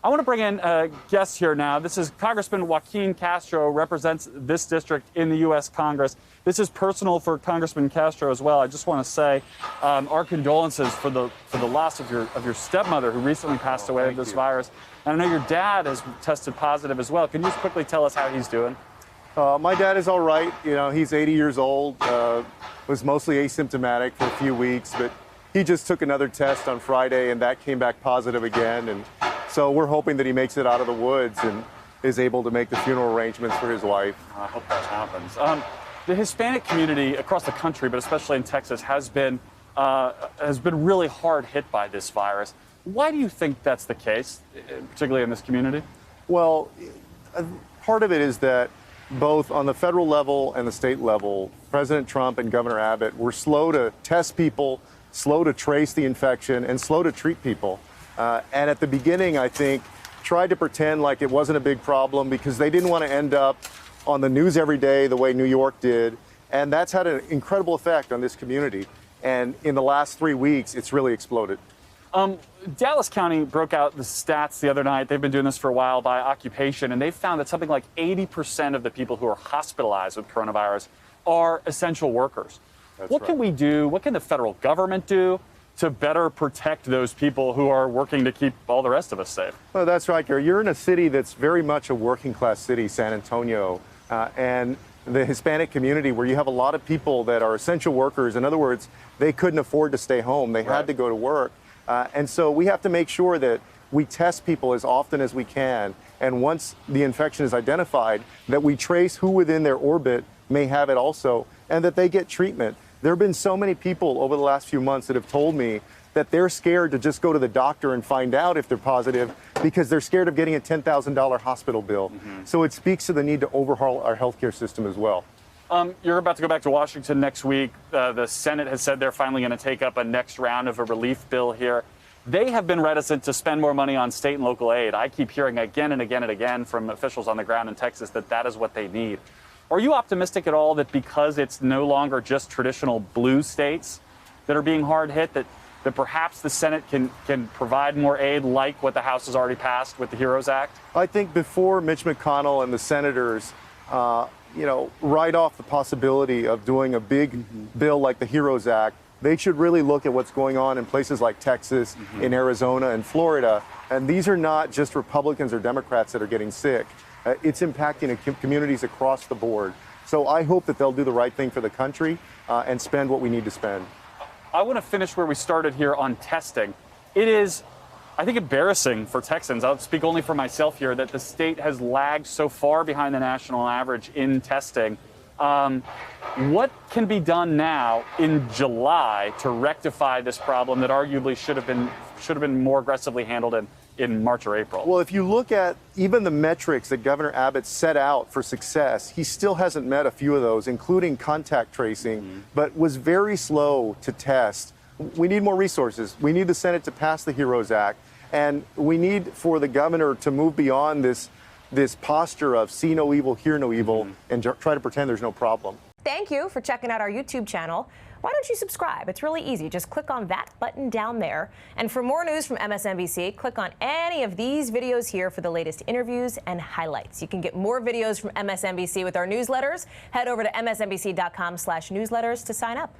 I want to bring in a guest here now. This is Congressman Joaquin Castro, represents this district in the U.S. Congress. This is personal for Congressman Castro as well. I just want to say our condolences for the loss of your stepmother who recently passed away of this virus. And I know your dad has tested positive as well. Can you just quickly tell us how he's doing? My dad is all right. You know, he's 80 years old, was mostly asymptomatic for a few weeks, but he just took another test on Friday and that came back positive again. And so we're hoping that he makes it out of the woods and is able to make the funeral arrangements for his wife. I hope that happens. The Hispanic community across the country, but especially in Texas, has been really hard hit by this virus. Why do you think that's the case, particularly in this community? Well, part of it is that both on the federal level and the state level, President Trump and Governor Abbott were slow to test people, slow to trace the infection, and slow to treat people. And at the beginning, I think, tried to pretend like it wasn't a big problem because they didn't want to end up on the news every day the way New York did. And that's had an incredible effect on this community. And in the last 3 weeks, it's really exploded. Dallas County broke out the stats the other night. They've been doing this for a while by occupation, and they found that something like 80% of the people who are hospitalized with coronavirus are essential workers. What can we do? What can the federal government do to better protect those people who are working to keep all the rest of us safe? Well, that's right, Gary. You're in a city that's very much a working class city, San Antonio, and the Hispanic community where you have a lot of people that are essential workers. In other words, they couldn't afford to stay home. They had to go to work. And so we have to make sure that we test people as often as we can. And once the infection is identified, that we trace who within their orbit may have it also, and that they get treatment. There have been so many people over the last few months that have told me that they're scared to just go to the doctor and find out if they're positive because they're scared of getting a $10,000 hospital bill. So it speaks to the need to overhaul our healthcare system as well. You're about to go back to Washington next week. The Senate has said they're finally going to take up a next round of a relief bill here. They have been reticent to spend more money on state and local aid. I keep hearing again and again and again from officials on the ground in Texas that that is what they need. Are you optimistic at all that because it's no longer just traditional blue states that are being hard hit, that perhaps the Senate can provide more aid like what the House has already passed with the HEROES Act? I think before Mitch McConnell and the senators write off the possibility of doing a big bill like the HEROES Act, they should really look at what's going on in places like Texas, in Arizona, and Florida. And these are not just Republicans or Democrats that are getting sick. It's impacting communities across the board. So I hope that they'll do the right thing for the country and spend what we need to spend. I want to finish where we started here on testing. It is, I think, embarrassing for Texans. I'll speak only for myself here that the state has lagged so far behind the national average in testing. What can be done now in July to rectify this problem that arguably should have been more aggressively handled in March or April? Well, if you look at even the metrics that Governor Abbott set out for success, he still hasn't met a few of those, including contact tracing, but was very slow to test. We need more resources. We need the Senate to pass the HEROES Act, and we need for the governor to move beyond this posture of see no evil, hear no evil, and try to pretend there's no problem. Thank you for checking out our YouTube channel. Why don't you subscribe? It's really easy. Just click on that button down there. And for more news from MSNBC, click on any of these videos here for the latest interviews and highlights. You can get more videos from MSNBC with our newsletters. Head over to msnbc.com/newsletters to sign up.